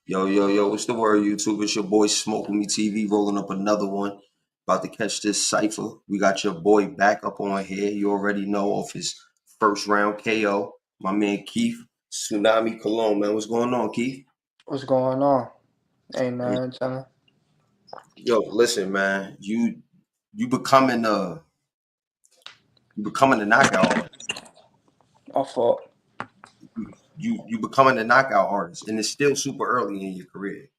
Yo, yo, yo, what's the word, YouTube? It's your boy Smoke with Me TV rolling up another one. About to catch this cipher. We got your boy back up on here. You already know of his first round KO. My man Keith, Tsunami Cologne, man. What's going on, Keith? What's going on? Hey Hey, man, yo, listen, man. You becoming a knockout artist. my fault. You becoming a knockout artist, and it's still super early in your career.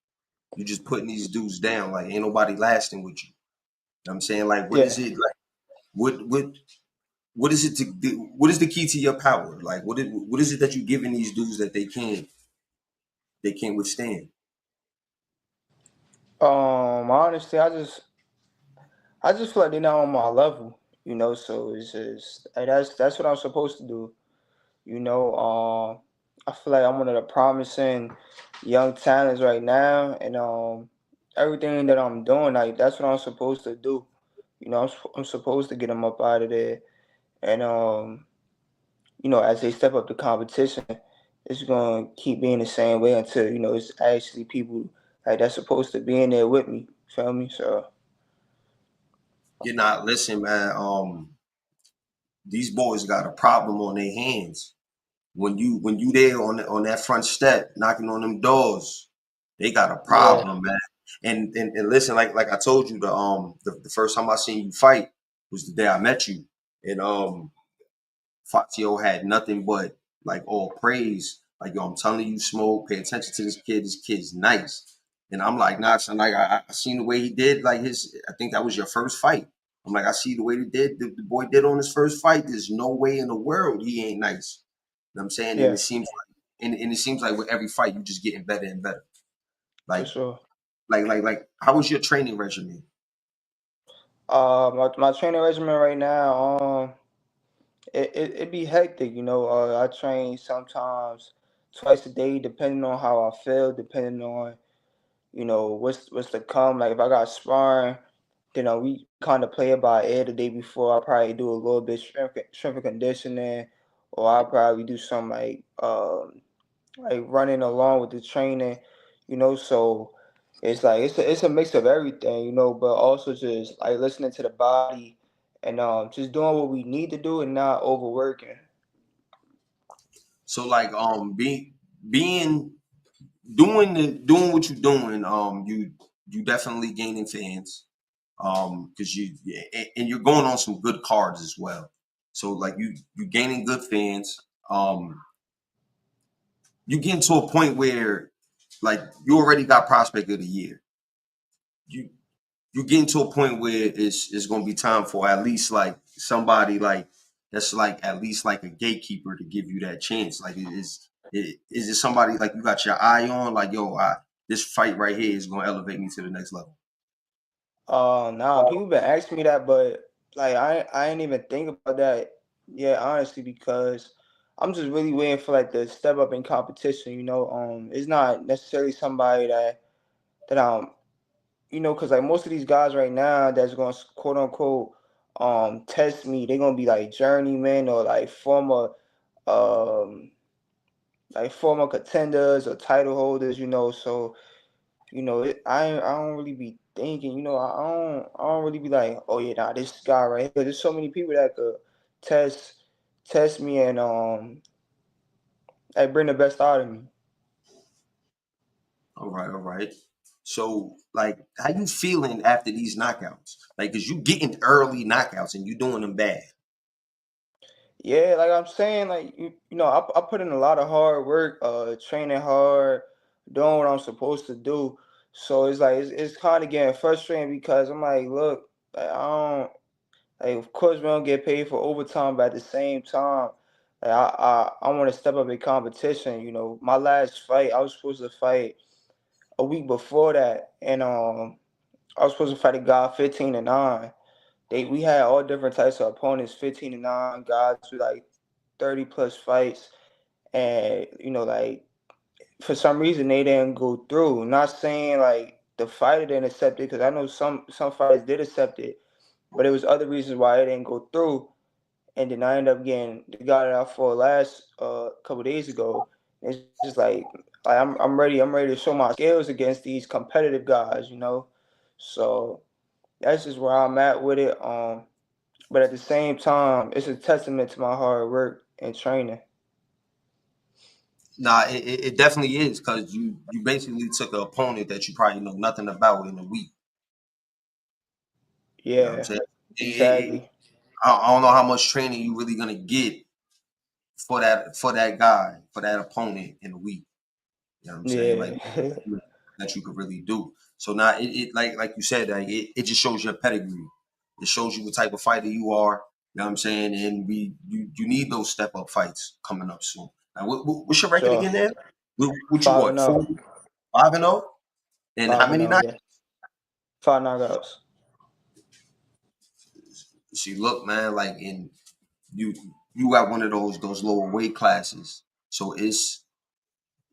You just putting these dudes down like ain't nobody lasting with you. Know what I'm saying, like, what is Yeah. it like? What is it to do? What is the key to your power? Like, what is it that you giving these dudes that they can't withstand? Honestly, I just feel like they're not on my level, So it's just like, that's what I'm supposed to do, you know. I feel like I'm one of the promising young talents right now, and everything that I'm doing, like that's what I'm supposed to do. I'm supposed to get them up out of there, and as they step up the competition, it's gonna keep being the same way until it's actually people like that's supposed to be in there with me. Feel me? So You're not listening, man. These boys got a problem on their hands. When you there on that front step knocking on them doors, they got a yeah, problem, man. And listen, like I told you, the first time I seen you fight was the day I met you, and Fazio had nothing but like all praise. Like, yo, I'm telling you, Smoke, pay attention to this kid. This kid's nice. And I'm like, nah, son, like I seen the way he did, like I think that was your first fight. I'm like, I see the way the boy did on his first fight. There's no way in the world he ain't nice. You know what I'm saying? And yeah, it seems and it seems like with every fight, you just getting better and better. for Like, sure. how was your training regimen? My training regimen right now, it be hectic. I train sometimes twice a day, depending on how I feel, depending on what's to come. Like if I got sparring, we kind of play it by ear the day before. I probably do a little bit strength and conditioning, or I probably do some like running along with the training. So it's like it's a mix of everything, but also just like listening to the body and just doing what we need to do and not overworking. So like being doing what you're doing, you definitely gaining fans. Because and you're going on some good cards as well. So like you gaining good fans. You getting to a point where like you already got prospect of the year. You you getting to a point where it's gonna be time for at least like somebody like that's like at least like a gatekeeper to give you that chance. Like is it somebody like you got your eye on? Like, yo, this fight right here is gonna elevate me to the next level. Nah, people been asking me that, but like I ain't even think about that yet, honestly, because I'm just really waiting for like the step up in competition. It's not necessarily somebody that because like most of these guys right now that's going to quote unquote test me, they're gonna be like journeymen or um like former contenders or title holders. So I don't really be thinking, I don't really be like, oh yeah, nah, this guy right here. There's so many people that could test test me and like bring the best out of me. All right, all right. So, like, how you feeling after these knockouts? Like, cause you getting early knockouts and you doing them bad. Yeah, like I'm saying, like I put in a lot of hard work, training hard, doing what I'm supposed to do. So it's like it's kind of getting frustrating because I'm like, look, like, I don't like. Of course, we don't get paid for overtime, but at the same time, like I want to step up in competition. My last fight, I was supposed to fight a week before that, and I was supposed to fight a guy 15-9. We had all different types of opponents, 15-9 guys with like 30 plus fights, and like for some reason they didn't go through. Not saying like the fighter didn't accept it, because I know some fighters did accept it, but it was other reasons why it didn't go through. And then I ended up getting the guy that I fought last couple days ago. It's just like like I'm ready to show my skills against these competitive guys, you know. So that's just where I'm at with it. But at the same time, it's a testament to my hard work and training. Nah, it definitely is because you basically took an opponent that you probably know nothing about in a week. You know what I'm Yeah, saying? exactly. I don't know how much training you really gonna get for that guy, for that opponent in a week. You know what I'm saying? Like Yeah, that you could really do. So now it like you said, like it just shows your pedigree. It shows you what type of fighter you are. You know what I'm saying? And you need those step up fights coming up soon. Now, what's your record sure. again? There, what you Five and what zero. 5-0, and how 5 and many 0. nights? Yeah, 5 knockouts. See, look, man, like in you you got one of those lower weight classes, so it's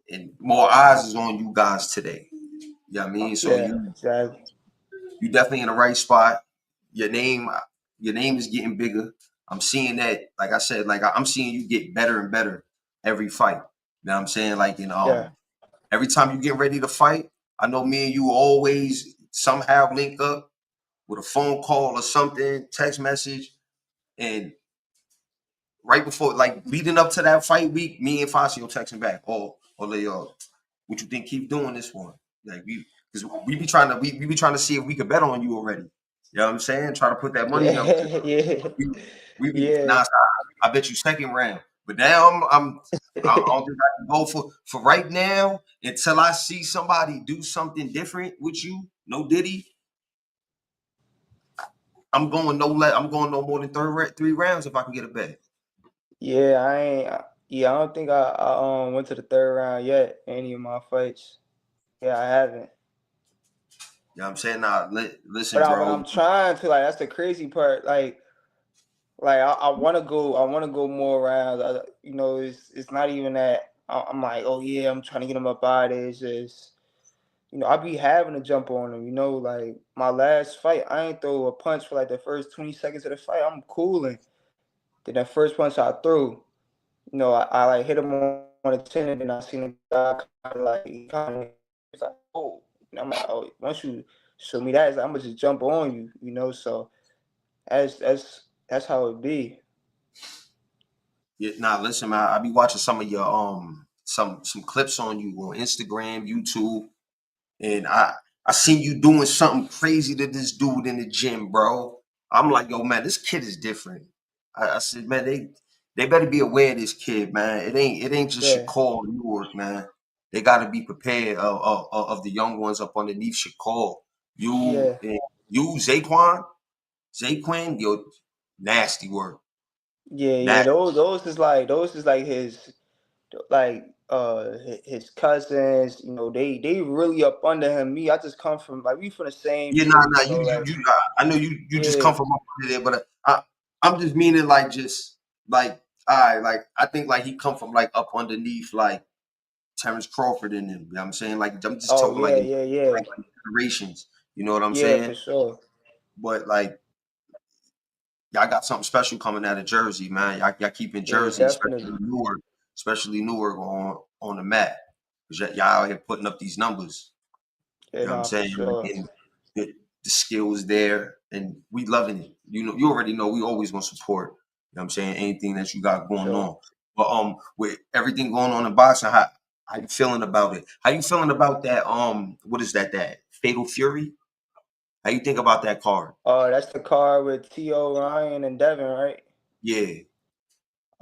and more eyes is on you guys today. You know what I mean? So Yeah, exactly. you definitely in the right spot. Your name your name is getting bigger. I'm seeing that, like I said, like I'm seeing you get better and better every fight. You know what I'm saying? Like in Yeah, every time you get ready to fight, I know me and you always somehow link up with a phone call or something, text message, and right before, like leading up to that fight week, me and Fasio texting back, or they, what you think? Keep doing this one, like because we be trying to see if we could bet on you already. You know what I'm saying? Try to put that money up. yeah, yeah, We, we be yeah. nah, I bet you second round, but now I don't think I can go for right now until I see somebody do something different with you. No Diddy, I'm going no more than three rounds if I can get a bet. Yeah, I ain't. Yeah, I don't think I went to the third round yet in any of my fights. Yeah, I haven't. You know what I'm saying? Nah, But listen, I'm bro. trying to. Like, that's the crazy part. Like I want to go. I want to go more rounds. You know, it's not even that. I'm like, oh yeah, I'm trying to get him up out of it. It's just, you know, I be having to jump on him. You know, like my last fight, I ain't throw a punch for like the first 20 seconds of the fight. I'm cooling. Then that first punch I threw, you know, I like hit him on the chin, and then I seen him he's like, oh, and I'm like, oh, once you show me that, it's like, I'm gonna just jump on you, you know. So that's how it be. Yeah, nah, listen, man. I be watching some of your some clips on you on Instagram, YouTube, and I seen you doing something crazy to this dude in the gym, bro. I'm like, yo, man, this kid is different. I said, man, they better be aware of this kid, man. It ain't just Yeah, Shakur Newark, man. They got to be prepared of the young ones up underneath Shakur. You yeah, and you, Zaquan, yo, nasty work, yeah, yeah. nasty. Those is like his his cousins. You know, they really up under him. Me, I just come from like we from the same Yeah, nah, city. nah. You know, like I know you just yeah. come from up under there, but I'm just meaning like just like like I think like he come from like up underneath like Terrence Crawford in him. You know what I'm saying? Like I'm just Oh talking like yeah, in yeah, yeah, generations. You know what I'm yeah, for saying? sure. But like y'all got something special coming out of Jersey, man. Y'all keeping Yeah, Jersey, definitely. Especially Newark on the map. 'Cause y'all out here putting up these numbers. Yeah, You know what I'm no, for saying? Like, sure, and the skills there, and we loving it. You know, you already know we always gonna support. You know what I'm saying? Anything that you got going sure. on. But with everything going on in boxing, how you feeling about it? How you feeling about that? What is that? That Fatal Fury? How you think about that card? That's the car with T.O. Ryan and Devin, right? Yeah,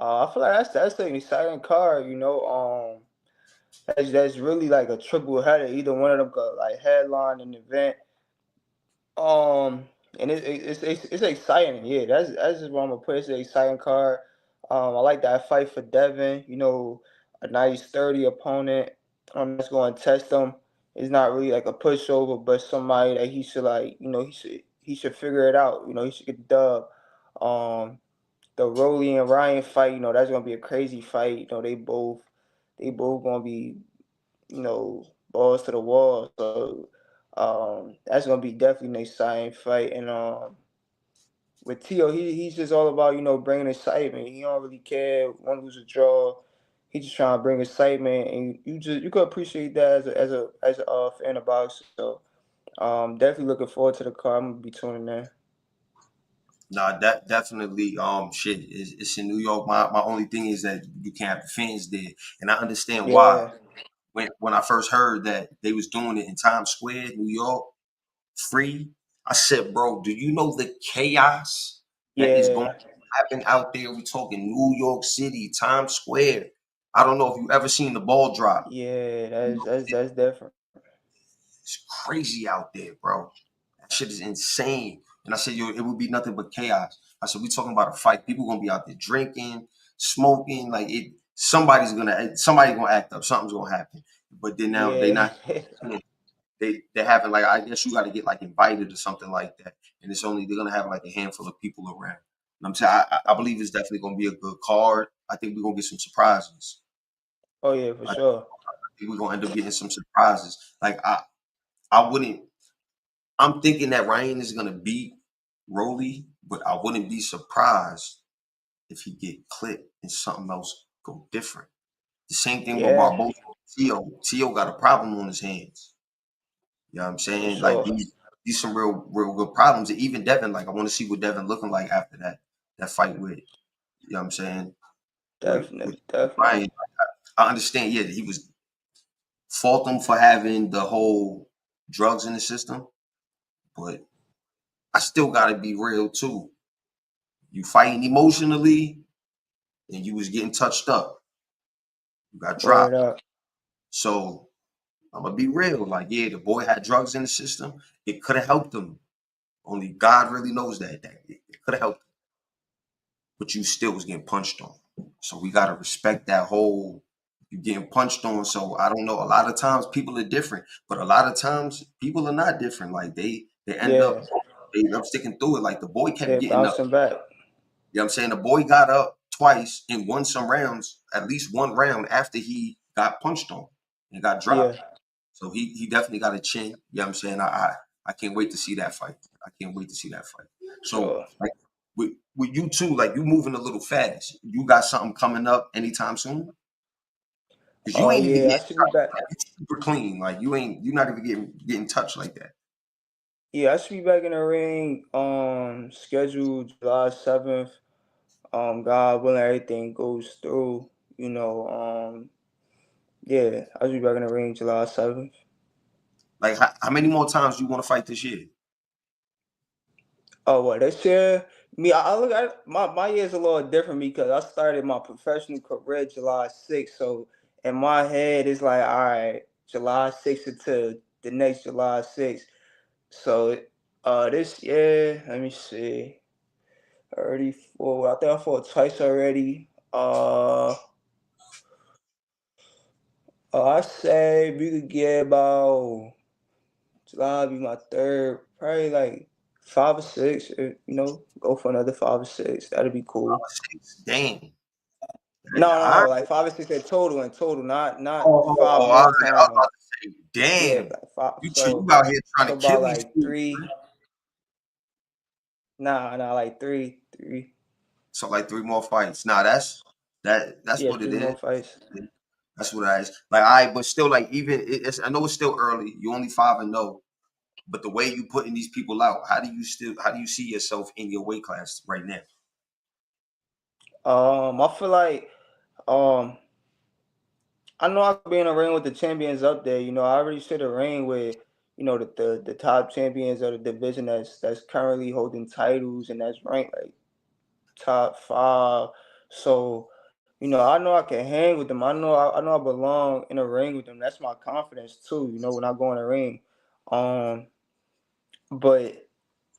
I feel like that's an exciting car. You know, that's really like a triple header. Either one of them could like headline an event. Um, and it's exciting. Yeah, that's just what I'm gonna put. It's an exciting card. I like that fight for Devin. You know, a nice 30 opponent. That's going to test him. It's not really like a pushover, but somebody that he should like. You know, he should figure it out. You know, he should get the dub. The Rolly and Ryan fight. You know, that's gonna be a crazy fight. You know, they both gonna be, you know, balls to the wall. So that's gonna be definitely an exciting fight. And with Tio, he's just all about, you know, bringing excitement. He don't really care win, lose, or draw. he just trying to bring excitement, and you could appreciate that as a fan of boxing. So definitely looking forward to the card. I'm gonna be tuning in. Nah, that definitely shit. It's in New York. My only thing is that you can't have the fans there, and I understand why. Yeah, When I first heard that they was doing it in Times Square, New York, free, I said, bro, do you know the chaos that is going yeah, to happen out there? We talking New York City, Times Square. I don't know if you ever seen the ball drop. yeah. You know, That's different. it's crazy out there, bro. That shit is insane. And I said, yo, it would be nothing but chaos. I said, we talking about a fight. People gonna be out there drinking, smoking, like it. Somebody's gonna act up. Something's gonna happen. But then now they Yeah, not. They're having like I guess you got to get like invited or something like that, and it's only they're gonna have like a handful of people around. And I'm saying I believe it's definitely gonna be a good card. I think we're gonna get some surprises. oh yeah, for I sure. think we're gonna end up getting some surprises. Like I wouldn't. I'm thinking that Ryan is gonna beat Rolly, but I wouldn't be surprised if he get clipped and something else go different. The same thing with Yeah, Barbosa. Tio got a problem on his hands. You know what I'm for saying? Like sure. these some real good problems. And even Devin, like I want to see what Devin looking like after that fight with, you know what I'm saying? With Definitely, definitely. Ryan. I understand, yeah, he was fault him for having the whole drugs in the system, but I still gotta be real too. You fighting emotionally and you was getting touched up. You got Word dropped. up. So I'm gonna be real. Like, yeah, the boy had drugs in the system. It could have helped him. Only God really knows that it could have helped, but you still was getting punched on. So we gotta respect that whole you getting punched on. So I don't know. A lot of times people are different, but a lot of times people are not different. Like they end up Yeah, they end up sticking through it. Like the boy kept they getting up. bouncing back. You know what I'm saying? The boy got up twice and won some rounds, at least one round after he got punched on and got dropped. Yeah, So he definitely got a chin. You know what I'm saying? I can't wait to see that fight. I can't wait to see that fight. So sure. like with you too, like you moving a little fast. You got something coming up anytime soon? Because you Oh ain't even yeah, I getting should be touched. back. Like, you super clean. Like you're not even getting touched like that. Yeah, I should be back in the ring. Scheduled July 7th. God willing, everything goes through. You know. Yeah, I should be back in the ring July 7th. Like how many more times do you want to fight this year? Oh, what this year? Me, I look at my year's a little different because I started my professional career July 6th. So in my head, it's like, all right, July 6th until the next July 6th. So this year, let me see, 34. I think I fought twice already. I say we could get about July be my third, probably like 5 or 6. Go for another 5 or 6. That'd be cool. Damn. No, All right. like 5 or 6 in total, not Oh, five all right. I one was time. about to say, Yeah, damn. like five. You So out here trying to so about kill these like fools, man. three. Nah, like three. So like three more fights. Nah, that's Yeah, what it three is. more fights. That's what I is. Like I, but still, like even it's. I know it's still early. You only 5-0, but the way you putting these people out, how do you see yourself in your weight class right now? I feel like um I know I could be in a ring with the champions up there. I already sit a ring with the top champions of the division that's currently holding titles and that's ranked like top 5. So I know I can hang with them. I know I belong in a ring with them. That's my confidence too. When I go in a ring, um, but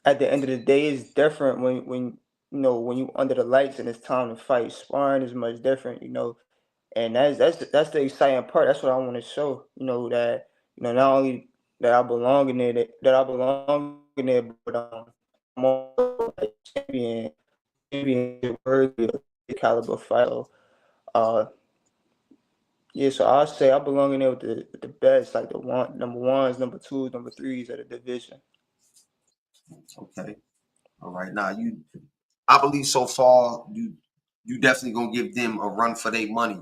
at the end of the day, it's different when you under the lights and it's time to fight. Sparring is much different. And that's the exciting part. That's what I want to show. That not only that I belong in there, that I belong in there, but I'm also like champion worthy of the caliber fight. So, uh, yeah. So I say I belong in there with the best, like the number ones, number twos, number threes of the division. Okay, all right. Now I believe so far you definitely gonna give them a run for their money.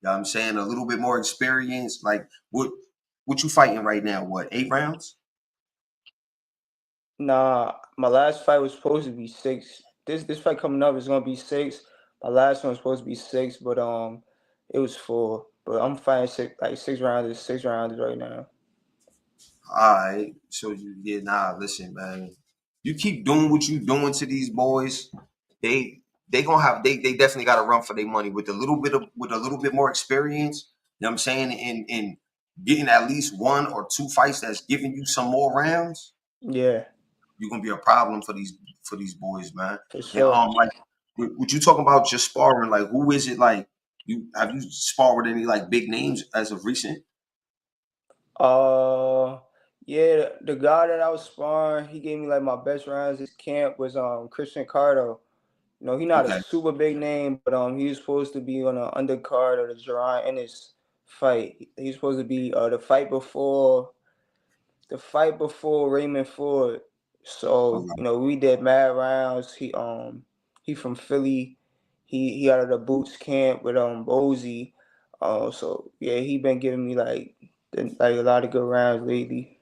You know what I'm saying? A little bit more experience. Like what you fighting right now? What, 8 rounds? Nah, my last fight was supposed to be six. This fight coming up is gonna be six. My last one was supposed to be six, but it was four. But I'm fighting six rounds, 6 rounds right now. All right. So you yeah, nah, listen, man. You keep doing what you doing to these boys, they they gonna have they definitely gotta run for their money with a little bit more experience, you know what I'm saying, in getting at least 1 or 2 fights that's giving you some more rounds, Yeah, you're gonna be a problem for these boys, man. for And sure. like would you talk about just sparring, like who is it like you sparred with any like big names as of recent? Uh, yeah, the guy that I was sparring, he gave me like my best rounds. This camp was Christian Cardo. You know, he not a Okay. super big name, but he was supposed to be on the undercard of the Jerron Ennis fight. He's supposed to be the fight before Raymond Ford. So, Okay. we did mad rounds. He from Philly. He out of the boots camp with Bozy. So yeah, he been giving me like a lot of good rounds lately.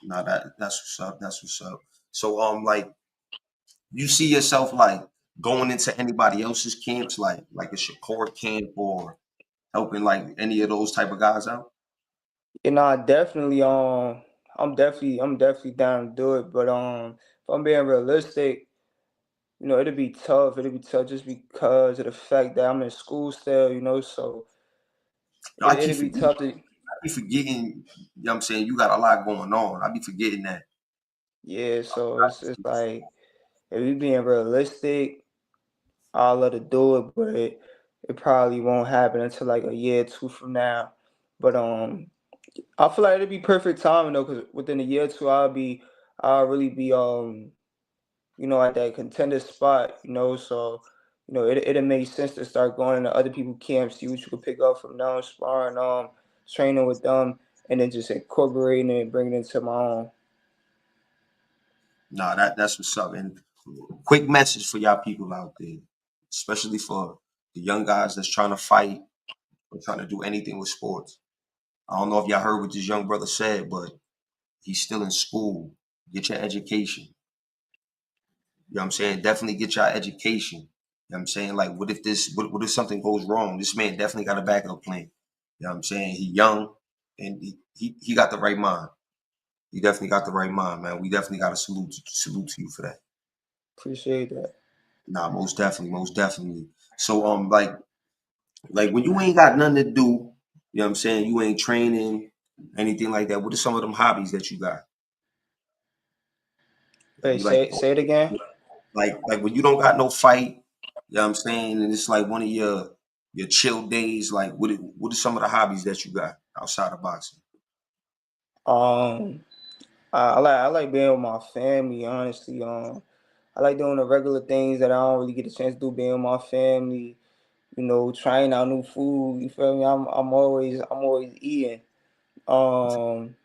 No, that's what's up. That's what's up. So like you see yourself like going into anybody else's camps, like a Shakur camp or helping like any of those type of guys out? I definitely I'm definitely down to do it. But if I'm being realistic, it'll be tough. It'll be tough just because of the fact that I'm in school still, so No, I keep it'll be forgetting. tough to. I keep forgetting. You know what I'm saying, you got a lot going on. I be forgetting that. Yeah, so it's like if we being realistic, I'd love to do it, but it probably won't happen until like a year or two from now. But I feel like it'd be perfect timing though, because within a year or two, I'll really be at that contender spot, so it'll make sense to start going into other people's camps, see what you can pick up from them, sparring, training with them, and then just incorporating it and bringing it into my own. No, that's what's up. And quick message for y'all people out there, especially for the young guys that's trying to fight or trying to do anything with sports. I don't know if y'all heard what this young brother said, but he's still in school. Get your education. You know what I'm saying? Definitely get your education. You know what I'm saying? Like, what if something goes wrong? This man definitely got a backup plan. You know what I'm saying? He young and he got the right mind. He definitely got the right mind, man. We definitely got to salute to you for that. Appreciate that. Nah, most definitely, most definitely. So like when you ain't got nothing to do, you know what I'm saying? You ain't training, anything like that. What are some of them hobbies that you got? Wait, You like say it again. like when you don't got no fight, you know what I'm saying, and it's like one of your chill days, like what are some of the hobbies that you got outside of boxing? Um, I like being with my family, honestly. I like doing the regular things that I don't really get a chance to do, being with my family. Trying out new food. You feel me? I'm always eating. Um,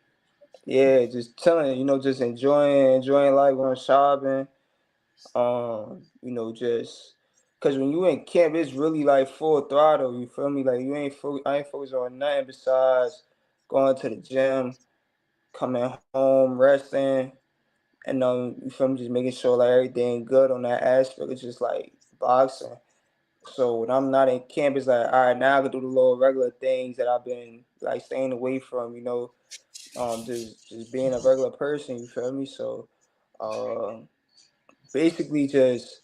yeah, just chilling. Just enjoying life, going shopping. Just because when you in camp, it's really like full throttle. You feel me? Like I ain't focused on nothing besides going to the gym, coming home, resting, and you feel me, just making sure like everything good on that aspect. It's just like boxing. So when I'm not in camp, it's like, all right, now I can do the little regular things that I've been like staying away from. Just being a regular person. You feel me? So, uh, basically, just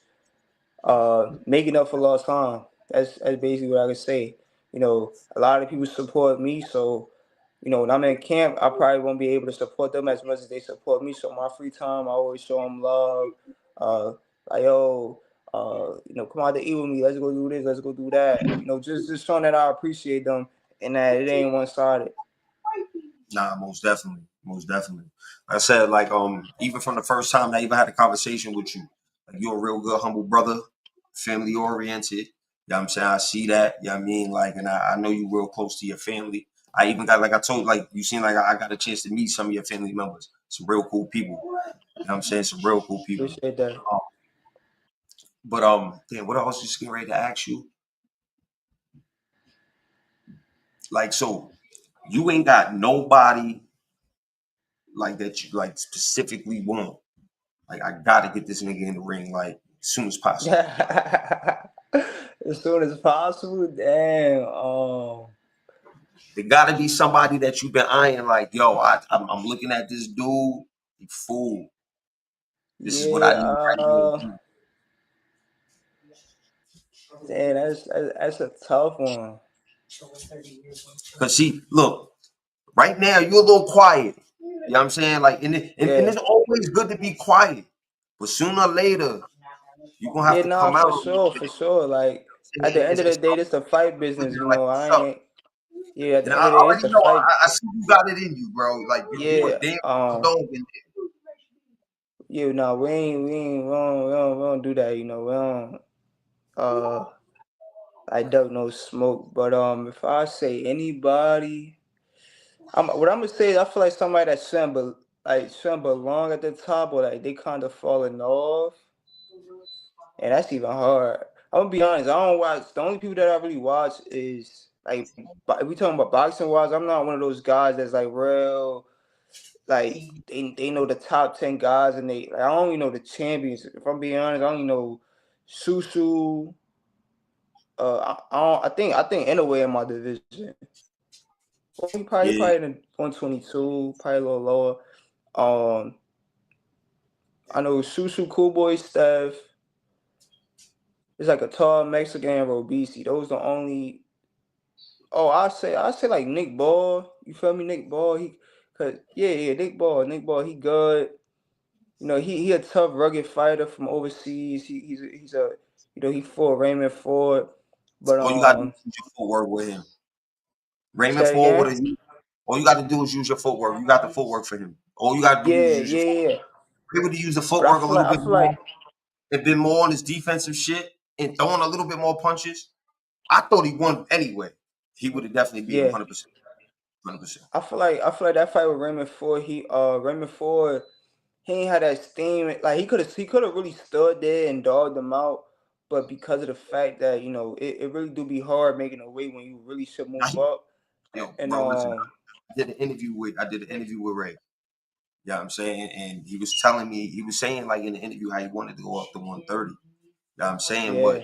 making up for lost time. That's basically what I can say. A lot of people support me, so when I'm in camp, I probably won't be able to support them as much as they support me. So my free time, I always show them love. Uh, like yo, come out to eat with me. Let's go do this. Let's go do that. Just showing that I appreciate them and that it ain't one sided. Nah, most definitely. Most definitely. Like I said, like even from the first time I even had a conversation with you, like you're a real good, humble brother, family oriented. You know what I'm saying? I see that. You know what I mean? Like, and I know you real close to your family. I even got like I told like you seem like I got a chance to meet some of your family members. Some real cool people. You know what I'm saying? Some real cool people. Appreciate that. Um, but damn, what I was just getting ready to ask you? Like, so you ain't got nobody like that you like specifically want. Like, I gotta get this nigga in the ring like as soon as possible. As soon as possible. Damn. There gotta be somebody that you've been eyeing. Like, yo, I'm looking at this dude. You fool. This is what I Yeah. need right here. Damn. That's a tough one. Cause see, look, right now you're a little quiet. You know what I'm saying? Like, and Yeah. it's always good to be quiet. But sooner or later, you're gonna have Yeah. to Nah. come out. For sure. For sure. Like at the end of the It's day, this a fight business. like, I what's up? ain't. Yeah. At And the I end of the day, it's already a know. fight. I see you got it in you, bro. Like you a Yeah. damn dog in Yeah. No. We don't do that. We don't. Uh. I don't know smoke, but if I say anybody, what I'm gonna say is I feel like somebody that shouldn't belong at the top, or like they kind of falling off, and that's even hard. I'm gonna be honest. I don't watch. The only people that I really watch is like if we talking about boxing wise. I'm not one of those guys that's like real like they know the top 10 guys, and they like, I only know the champions. If I'm being honest, I only know Susu. I think Inouye in my division. Well, he probably there. Yeah, probably in 122, probably a little lower. Um, I know Susu, Cool Boy, Steph. It's like a tall Mexican and Robisi. Those the only. Oh, I say like Nick Ball. You feel me, Nick Ball? Cause yeah, Nick Ball, He good. He a tough, rugged fighter from overseas. He fought Raymond Ford, but all you gotta do is use your footwork with him. Raymond say Ford again. with a all you gotta do is use your footwork. You got the footwork for him. All you gotta do is Yeah, use your yeah, footwork. yeah. Able to use the But I footwork a feel little like I bit feel more like and been more on his defensive shit and throwing a little bit more punches. I thought he won anyway. He would have definitely beat him yeah. 100%. 100%. I feel like that fight with Raymond Ford, Raymond Ford, he ain't had that steam. Like he could have really stood there and dogged them out, but because of the fact that it really do be hard making a weight when you really should Now move up. yo, And bro, listen, I did an interview with Ray. You know what I'm saying? And he was telling me, he was saying like in the interview how he wanted to go up to 130. You know what I'm saying? But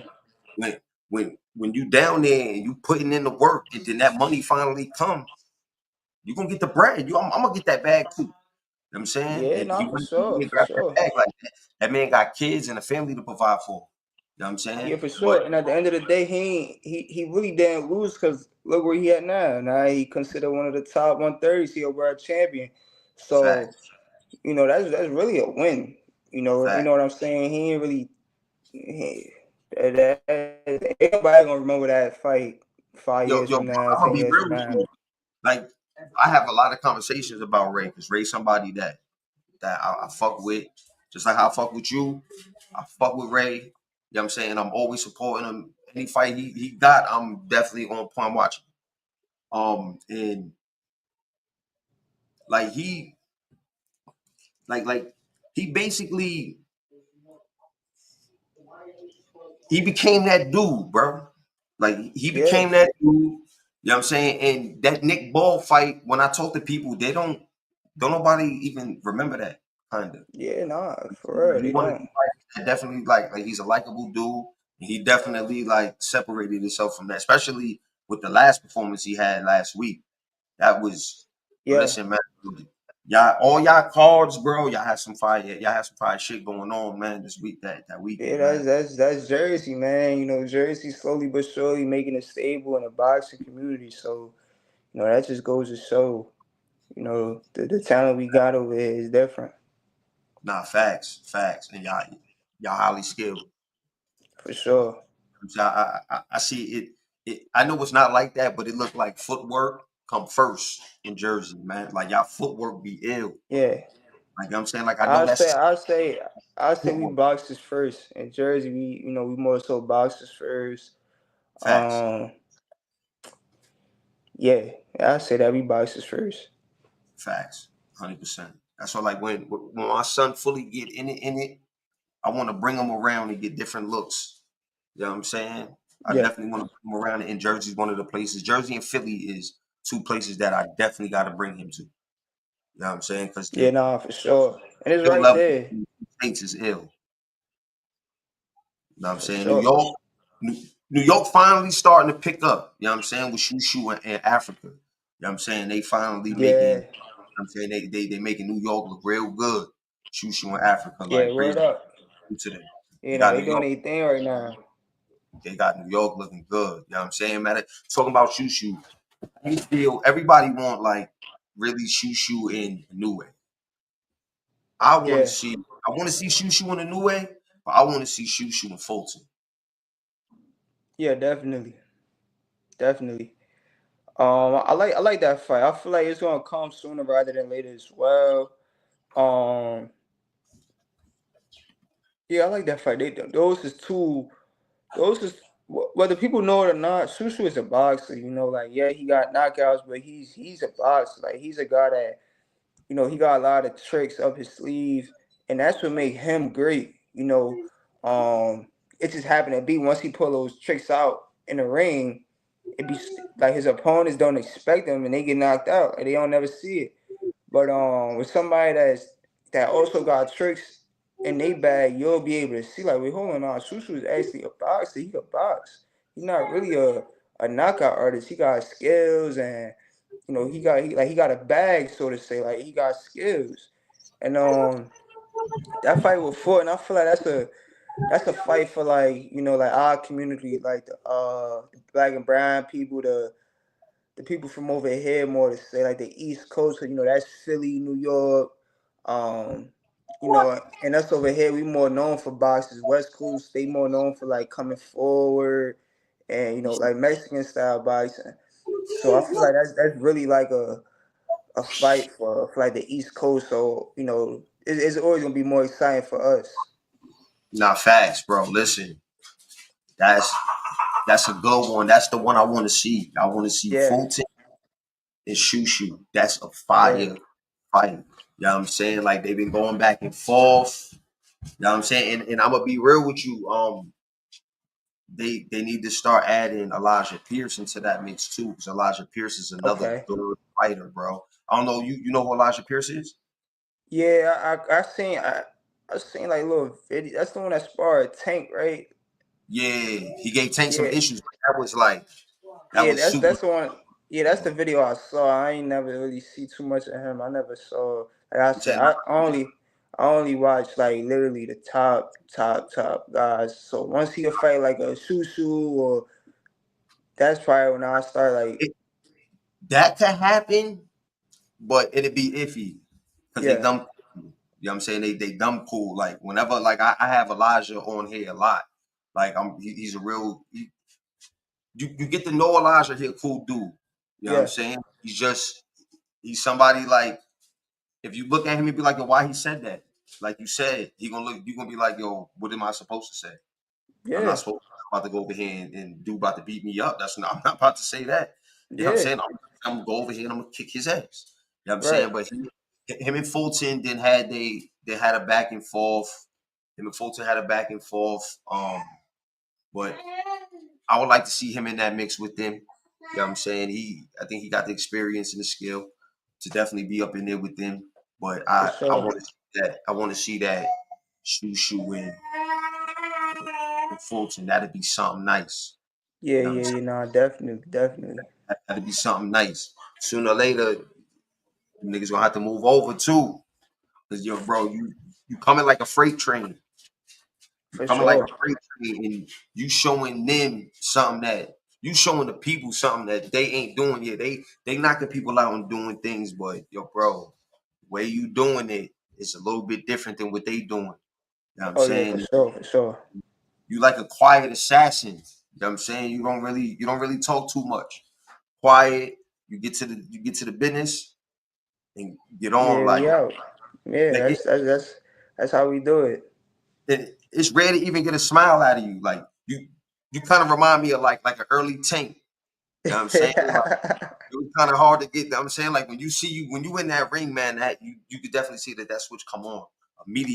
yeah, when when you down there and you putting in the work and then that money finally come, you gonna get the bread. I'm gonna get that bag too. You know what I'm saying? yeah, And he nah, for went and sure, for grabbed that sure. bag like that. That man got kids and a family to provide for. You know what I'm Yeah, saying? for But sure. And at the end of the day, he really didn't lose because look where he at now. Now he considered one of the top 130s. He a world champion. So facts, that's really a win. You facts. know what I'm saying? He ain't really. Everybody gonna remember that fight 5 years Yo, from bro, now, I'm gonna 10 be years real from with now. you. Like, I have a lot of conversations about Ray because Ray's somebody that I fuck with, just like how I fuck with you. I fuck with Ray. You know what I'm saying? I'm always supporting him. Any fight he got, I'm definitely on point watching. And like like he basically he became that dude, bro. Like he Yeah, became that dude. You know what I'm saying? And that Nick Ball fight, when I talk to people, they don't nobody even remember that kind of. yeah, nah, for real, He they one of don't. the fighters that definitely like he's a likable dude. He definitely like separated himself from that, especially with the last performance he had last week. That was Yeah, listen, man. Y'all, all y'all cards, bro. Y'all have some fire. Y'all have some fire shit going on, man. This week, that yeah, weekend, man. that's Jersey, man. Jersey slowly but surely making it stable in the boxing community. So that just goes to show, the talent we got over here is different Nah, facts, and y'all highly skilled. for sure. So I see it. I know it's not like that, but it looked like footwork come first in Jersey, man. Like y'all footwork be ill. Yeah, Like I'm saying, like I know I say, that's I say, I say we footwork. boxers first in Jersey. We more so boxers first. Facts, Um, yeah, I say that we boxers first. facts, 100%. That's why, like when my son fully get in it, I want to bring him around and get different looks. You know what I'm saying? I Yeah. definitely want to bring him around. And Jersey's one of the places. Jersey and Philly is two places that I definitely got to bring him to. You know what I'm saying? Because Yeah, the nah, for sure. And it's skill right level there. in the States is ill. You know what I'm For saying? New sure. York, New, New York finally starting to pick up. You know what I'm saying? With Shushu and Africa. You know what I'm saying? They finally making, you know Yeah. what I'm saying? They making New York look real good. Shushu and Africa, Yeah, like word bringing up. it to them. They You know, got they New doing York. their thing right now. They got New York looking good. You know what I'm saying, man? Talking about Shushu, I feel everybody want like really Shushu in a new way. I want to Yeah. see. I want to see Shushu in a new way, but I want to see Shushu in Fulton. Yeah, definitely. Definitely. I like that fight. I feel like it's gonna come sooner rather than later as well. Um, yeah, I like that fight. Those is two. Those is whether people know it or not. Susu is a boxer. You know, like yeah, he got knockouts, but he's a boxer. Like he's a guy that he got a lot of tricks up his sleeve, and that's what make him great. It just happened to be once he pull those tricks out in the ring, it be like his opponents don't expect them and they get knocked out and they don't never see it. But with somebody that also got tricks in they bag, you'll be able to see like, wait, hold on, Susu is actually a boxer. He can box. He's not really a knockout artist. He got skills and he got a bag, so to say. Like he got skills. And that fight was fought, and I feel like that's a fight for like like our community, like the black and brown people, the people from over here, more to say like the East Coast. That's Philly, New York, um, and us over here, we more known for boxes. West Coast, they more known for like coming forward, and like Mexican style boxing. So I feel like that's really like a fight for like the East Coast. So it's always gonna be more exciting for us. Nah, facts, bro. Listen, that's that's a good one. That's the one I want to see. I want to see Yeah, Fulton and Shushu. That's a yeah. fire fight. You know what I'm saying? Like they've been going back and forth. You know what I'm saying? And I'm gonna be real with you. They need to start adding Elijah Pierce into that mix too, because Elijah Pierce is another Okay. good fighter, bro. I don't know. You know who Elijah Pierce is? Yeah, I seen like little video. That's the one that sparred Tank, right? Yeah, he gave Tank some Yeah, issues. But that was like that yeah. was That's super. that's the one. Yeah, that's the video I saw. I ain't never really see too much of him. I never saw. Like I I'm said, saying I only watch like literally the top guys. So once he a fight like a Susu or that's probably when I start like it, that could happen, but it'd be iffy because they yeah dumb. You know what I'm saying? They dumb cool. Like whenever like I have Elijah on here a lot. Like he's a real you get to know Elijah, he a cool dude. You know what I'm yeah saying? He's somebody like if you look at him and be like, yo, why he said that? Like you said, you gonna be like, yo, what am I supposed to say? I'm not yeah supposed I'm about to go over here and dude about to beat me up. I'm not about to say that. You know what I'm yeah saying? I'm gonna go over here and I'm gonna kick his ass. You know what I'm right saying? But him and Fulton then had they had a back and forth. Him and Fulton had a back and forth. But I would like to see him in that mix with them. You know what I'm saying? I think he got the experience and the skill to definitely be up in there with them. But for I sure. want to see that. I want to see that shoe in Fulton. That'd be something nice. Yeah, You know what I'm yeah, saying? yeah. Nah, definitely, definitely. That'd be something nice. Sooner or later, niggas gonna have to move over too. Cause yo, bro, you coming like a freight train. You For coming like a sure. freight train, and you showing them something that you showing the people something that they ain't doing yet. They knocking people out and doing things, but yo, bro, the way you doing it is a little bit different than what they doing. You know what I'm Oh yeah, for saying? sure, for sure. You like a quiet assassin. You know what I'm saying? You don't really talk too much. Quiet. You get to the business and get on Yeah, we out. Yeah, like that's how we do it. it's rare to even get a smile out of you. Like you kind of remind me of like an early Tank. You know what I'm saying? Like it was kind of hard to get. I'm saying like when you in that ring, man, that you could definitely see that switch come on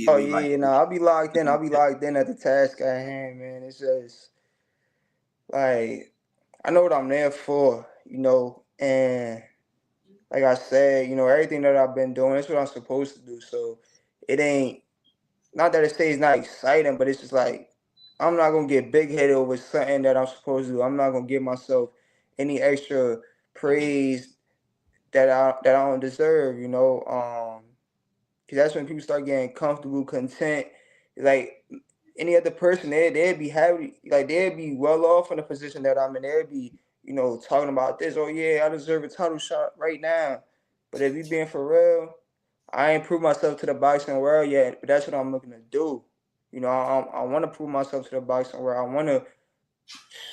Oh immediately. yeah, Like yeah. Nah, I'll be locked in. I'll be locked in at the task at hand, man. It's just like I know what I'm there for, and like I said, everything that I've been doing, that's what I'm supposed to do. So it ain't not that it stays not exciting, but it's just like I'm not gonna get big headed over something that I'm supposed to do. I'm not gonna give myself any extra praise that I don't deserve, because that's when people start getting comfortable, content. Like any other person, they'd be happy, like they'd be well off in the position that I'm in. They'd be, talking about this. Oh yeah, I deserve a title shot right now. But if you being for real, I ain't proved myself to the boxing world yet. But that's what I'm looking to do. I want to prove myself to the boxing world. I want to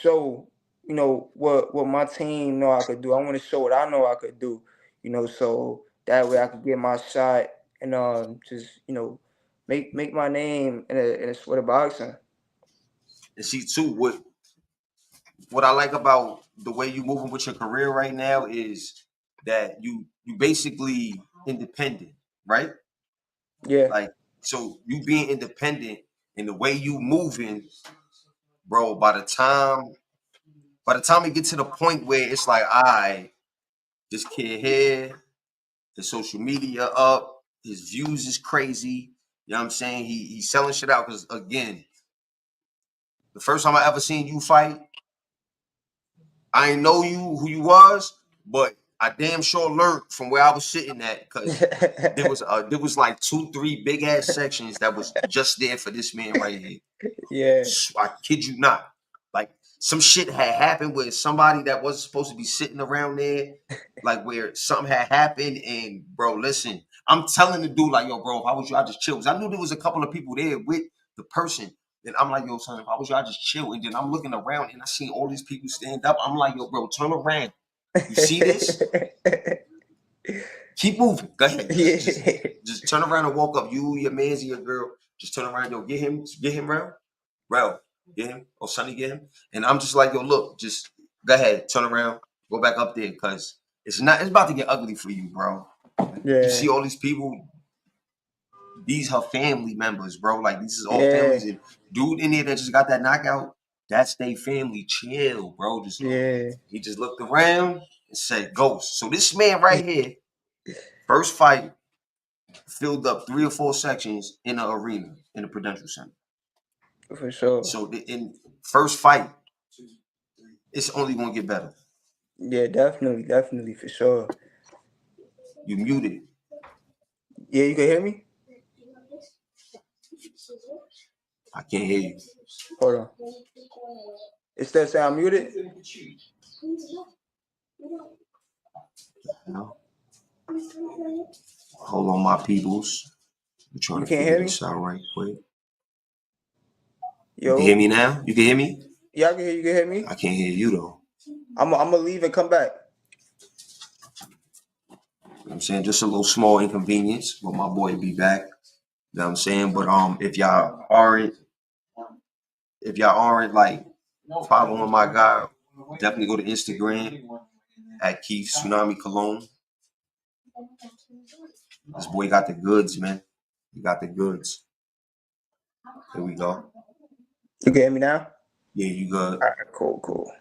show, what my team know I could do. I want to show what I know I could do, so that way I could get my shot and just make my name in a sport of boxing. And see too, what I like about the way you moving with your career right now is that you basically independent, right? Yeah. Like, so you being independent and the way you moving, bro. By the time it get to the point where it's like, I this kid here, his social media up, his views is crazy. You know what I'm saying? He's selling shit out because again, the first time I ever seen you fight, I ain't know you who you was, but I damn sure learned from where I was sitting at because there was like 2, 3 big ass sections that was just there for this man right here. Yeah. I kid you not. Like some shit had happened with somebody that wasn't supposed to be sitting around there, like where something had happened. And bro, listen, I'm telling the dude like, yo, bro, if I was you, I just chill. 'Cause I knew there was a couple of people there with the person. And I'm like, yo, son, if I was you, I just chill. And then I'm looking around and I seen all these people stand up. I'm like, yo, bro, turn around. You see this? Keep moving. Go ahead. Just just Yeah. just turn around and walk up. You, your man's, your girl. Just turn around, yo. Get him round. Rel, get him. Or Sonny, get him. And I'm just like, yo, look, just go ahead, turn around, go back up there, cause it's about to get ugly for you, bro. You Yeah. see all these people, these her family members, bro. Like these is all Yeah. families, and dude in there that just got that knockout, that's their family. Chill, bro. Just Yeah. he just looked around and said, "Ghost." So this man right here, first fight, filled up 3 or 4 sections in the arena in the Prudential Center. For sure. So in first fight, it's only gonna get better. Yeah, definitely, definitely, for sure. You muted. Yeah, you can hear me? I can't hear you. Hold on. It still say I'm muted? No. Hold on, my peoples. We're trying You to can't figure hear me? this out right quick. You can hear Yo. me now? You can hear me? Yeah, I can hear you. Can hear I me? can't hear you though. I'm gonna leave and come back. I'm saying just a little small inconvenience, but my boy be back. You know what I'm saying? But if y'all aren't like following my guy, definitely go to Instagram at Keith Tsunami Cologne. This boy got the goods, man. He got the goods. Here we go. You can hear me now? Yeah, you good. All right, cool, cool.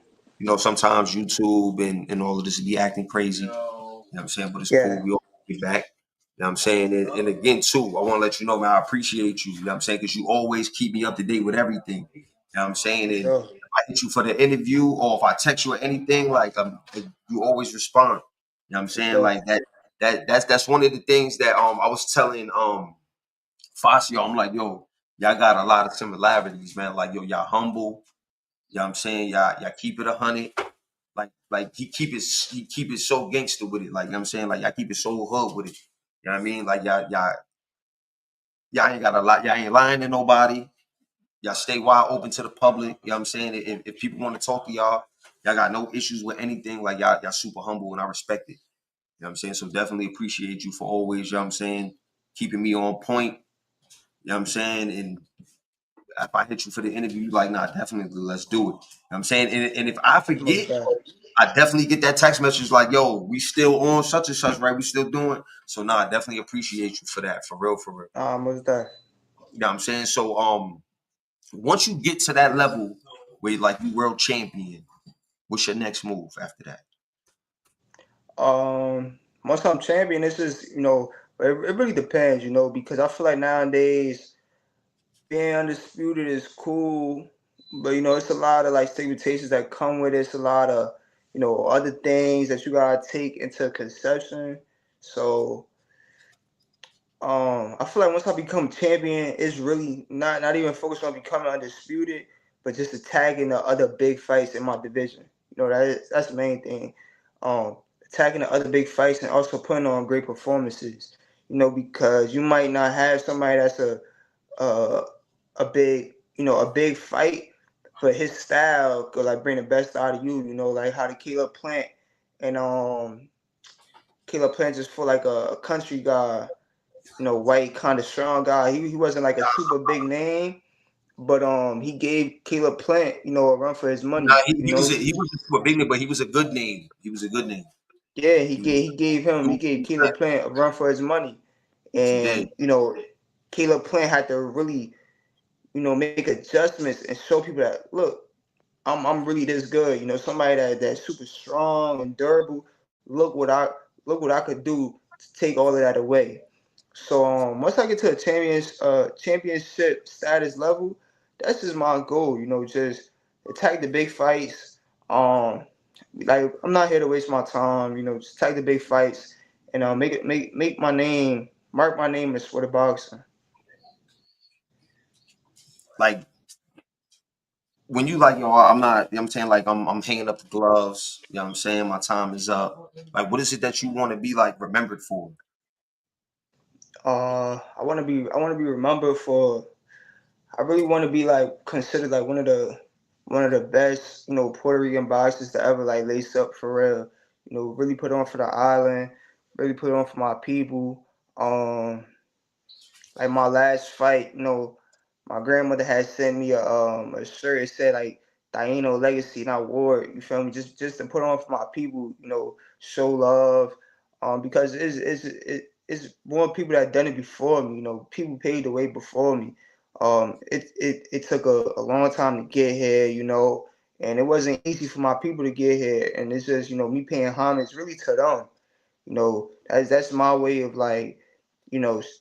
Sometimes YouTube and all of this be acting crazy. You know what I'm saying? But it's cool. Yeah, We all be back. You know what I'm saying? And again, too, I want to let you know, man, I appreciate you. You know what I'm saying? Because you always keep me up to date with everything. You know what I'm saying? for And sure. if I hit you for the interview or if I text you or anything, like you always respond. You know what I'm For saying? sure. Like that's one of the things that I was telling Fasio. I'm like, yo, y'all got a lot of similarities, man. Like, yo, y'all humble. You know what I'm saying? Y'all keep it 100. Like he keep it so gangster with it. Like, you know what I'm saying? Like y'all keep it so hood with it. You know what I mean? Like y'all ain't got a lot, y'all ain't lying to nobody. Y'all stay wide open to the public. You know what I'm saying? If people want to talk to y'all got no issues with anything. Like y'all super humble and I respect it. You know what I'm saying? So definitely appreciate you for always, you know what I'm saying, keeping me on point. You know what I'm saying? And if I hit you for the interview, you like, nah, definitely let's do it. You know what I'm saying? And if I Most forget, definitely. I definitely get that text message like, yo, we still on such and such, right? We still doing. So nah, I definitely appreciate you for that. For real, for real. Most definitely. You know what I'm saying? So once you get to that level where you like you world champion, what's your next move after that? Once I'm champion, this is it really depends, because I feel like nowadays being undisputed is cool, but it's a lot of like stipulations that come with it. It's a lot of other things that you gotta take into conception. So I feel like once I become champion, it's really not even focused on becoming undisputed, but just attacking the other big fights in my division. That's the main thing. Um, Attacking the other big fights and also putting on great performances. Because you might not have somebody that's a a big a big fight, but his style could like bring the best out of you. Like how the and Caleb Plant just for like a country guy, white kind of strong guy. He wasn't like a super big name, but he gave Caleb Plant, a run for his Nah, money. he wasn't super big, but he was a good name. He was a good name. Yeah, He was he gave Caleb Plant a run for his money, yes, he did. and Caleb Plant had to really make adjustments and show people that look, I'm really this good. Somebody that's super strong and durable. Look what I could do to take all of that away. So once I get to a championship status level, that's just my goal. Just attack the big fights. Like I'm not here to waste my time. Just attack the big fights and make my name, mark my name as for the boxing. Like when you like, yo, I'm not, you know what I'm saying, like I'm hanging up the gloves, you know what I'm saying, my time is up. Like what is it that you want to be like remembered for? I want to be remembered for. I really want to be like considered like one of the best Puerto Rican boxers to ever like lace up for real. Really put on for the island, really put on for my people. Like my last fight, my grandmother had sent me a shirt. It said like Taino legacy, not war. You feel me? Just to put on for my people. Show love. Because it's more people that done it before me. People paved the way before me. It took a long time to get here. And it wasn't easy for my people to get here. And it's just me paying homage really to them. That's my way of like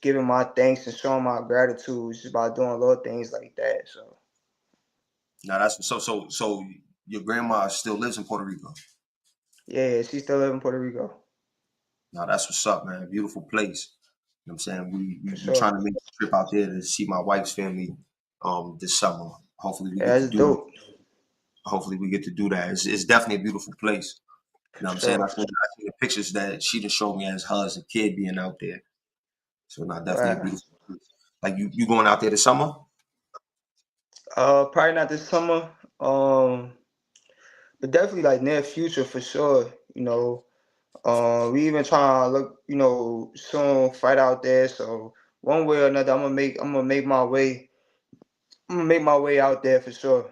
giving my thanks and showing my gratitude just by doing little things like that. So Now that's so your grandma still lives in Puerto Rico. yeah, she still live in Puerto Rico Now that's what's up, man. Beautiful place. You know what I'm saying? for We sure. trying to make a trip out there to see my wife's family this summer. Hopefully we Yeah, get to that's do it. dope Hopefully we get to do that. It's definitely a beautiful place. You for know what I'm saying? sure. I seen the pictures that she just showed me as her as a kid being out there. So not definitely a Right. beautiful place. Like you going out there this summer? Probably not this summer. But definitely like near future for sure. We even trying to look, soon fight out there. So one way or another, I'm gonna make my way. I'm gonna make my way out there for sure.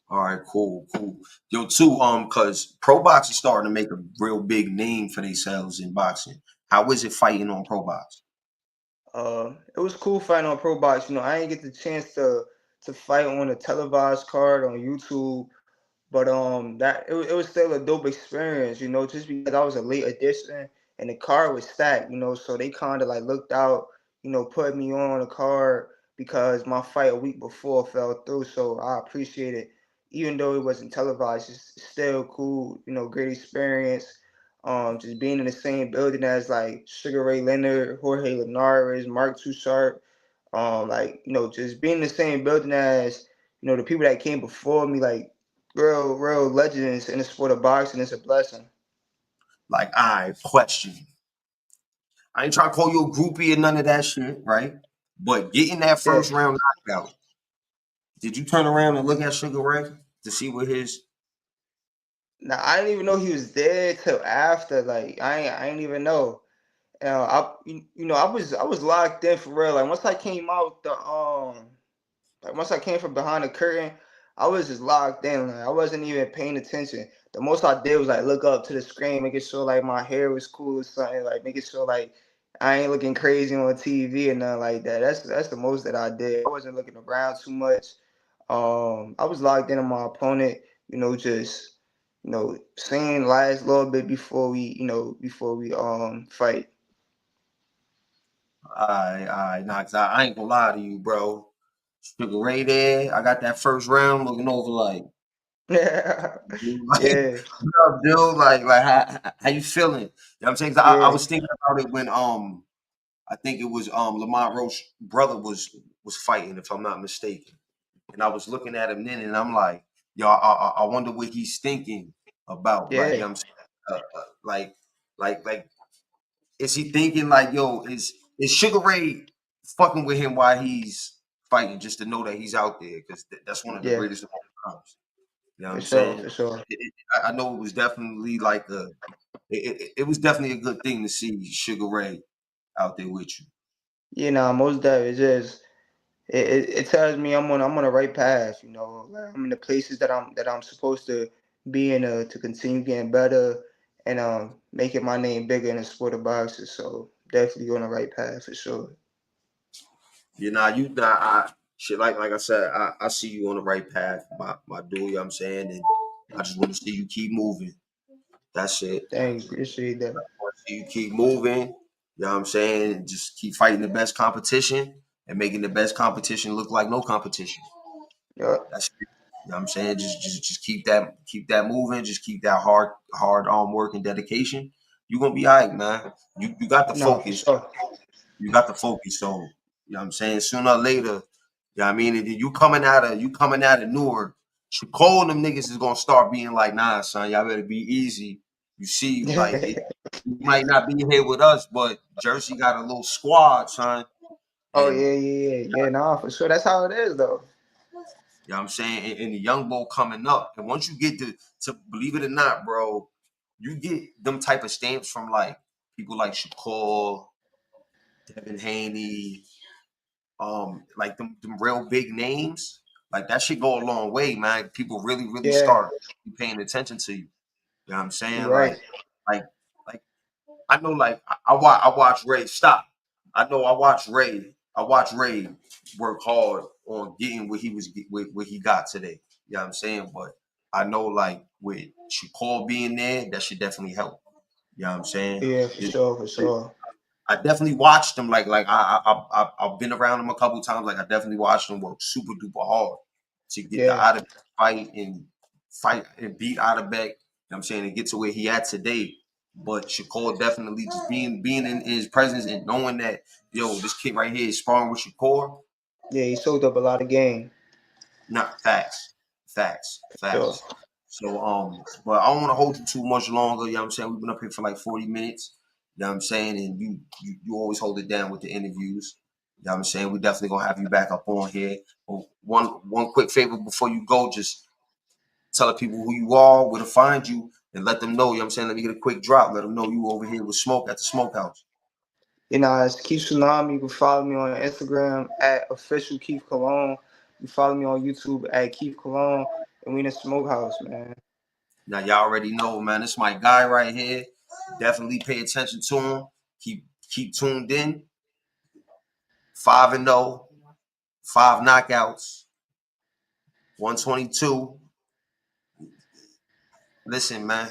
All right, cool, cool. Yo, too, cause pro box is starting to make a real big name for themselves in boxing. How is it fighting on pro box? It was cool fighting on Pro Box. I didn't get the chance to fight on a televised card on YouTube, but that it was still a dope experience. Just because I was a late addition and the card was stacked. So they kind of like looked out. Put me on the card because my fight a week before fell through. So I appreciate it, even though it wasn't televised. It's still cool. Great experience. Just being in the same building as like Sugar Ray Leonard, Jorge Linares, Mark Too Sharp, like just being in the same building as the people that came before me, like real legends in the sport of boxing. It's a blessing. Like, I question. I ain't trying to call you a groupie or none of that shit, right? But getting that Yeah. first round knockout, did you turn around and look at Sugar Ray to see what his Now I didn't even know he was there till after. Like I ain't even know. I was locked in for real. Like once I came out the like once I came from behind the curtain, I was just locked in. Like I wasn't even paying attention. The most I did was like look up to the screen, making sure like my hair was cool or something, like making sure like I ain't looking crazy on TV and nothing like that. That's the most that I did. I wasn't looking around too much. I was locked in on my opponent, just seeing last little bit before we fight. Alright, nah, 'cause I ain't gonna lie to you, bro. Sugar Ray there. I got that first round looking over like, dude, like, Yeah, what up, dude? Like, how you feeling? You know what I'm saying? 'Cause I yeah, was thinking about it when I think it was Lamont Roche's brother was fighting, if I'm not mistaken. And I was looking at him then, and I'm like, yo, I wonder what he's thinking about. Like, you yeah, know what I'm saying? Like, is he thinking like, yo, is Sugar Ray fucking with him while he's fighting, just to know that he's out there? Because that's one of the yeah, greatest of all times. You know what for I'm sure, saying? for sure. I know it was definitely like it was definitely a good thing to see Sugar Ray out there with you. Most definitely. It tells me I'm on the right path. Like I'm in the places that I'm supposed to be in to continue getting better and making my name bigger in the sport of boxing. So definitely on the right path for sure. You not I shit like I said, I see you on the right path, my dude, you know what I'm saying? And I just want to see you keep moving. That's it. Thanks, appreciate that. I want to see you keep moving. You know what I'm saying? And just keep fighting the best competition and making the best competition look like no competition. Yeah, That's it. You know what I'm saying? Just keep that moving, just keep that hard work and dedication. You're gonna be all right, man. You got the no, for focus. sure. You got the focus. So, you know what I'm saying? Sooner or later, you know what I mean? And then you coming out of Newark, Shakur and them niggas is gonna start being like, nah, son, y'all better be easy. You see, like you might not be here with us, but Jersey got a little squad, son. Oh And yeah, yeah, yeah, yeah. Nah, for sure. That's how it is, though. you know what I'm saying? And the young bull coming up. And once you get to believe it or not, bro, you get them type of stamps from like people like Shakur, Devin Haney, like them real big names, like that should go a long way, man. People really Yeah, start paying attention to you. You know what I'm you're saying? right. Like, like I know, like I watch Ray. Stop. I know I watch Ray. I watch Ray work hard on getting what he got today. You know what I'm saying? But I know, like with Shakur being there, that should definitely help. You know what I'm saying? Yeah, for sure, for sure. I definitely watched him. Like I've been around him a couple times. Like I definitely watched him work super duper hard to get the Yeah, out of fight and beat Otterbeck. You know what I'm saying, and get to where he at today. But Shakur definitely just being in his presence and knowing that, yo, this kid right here is sparring with Shakur. yeah. He soaked up a lot of game. Not facts, facts, Sure. facts. So but I don't want to hold you too much longer. You know what I'm saying? We've been up here for like 40 minutes. You know what I'm saying? And you always hold it down with the interviews. You know what I'm saying? We definitely gonna have you back up on here. But one quick favor before you go, just tell the people who you are, where to find you, and let them know. You know what I'm saying? Let me get a quick drop. Let them know you over here with Smoke at the Smokehouse. It's Keith Tsunami. You can follow me on Instagram at official Keith Cologne. You follow me on YouTube at Keith Cologne. And we in the smokehouse, man. Now y'all already know, man. This my guy right here. Definitely pay attention to him. Keep tuned in. 5-0, 5 knockouts, 122. Listen, man,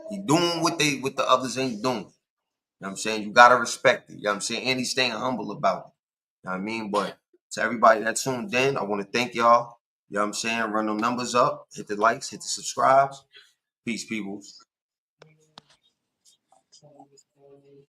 he doing what the others ain't doing. You know what I'm saying? You gotta respect it. You know what I'm saying? And he's staying humble about it. You know what I mean? But to everybody that tuned in, I want to thank y'all. You know what I'm saying? Run them numbers up, hit the likes, hit the subscribes. Peace, peoples.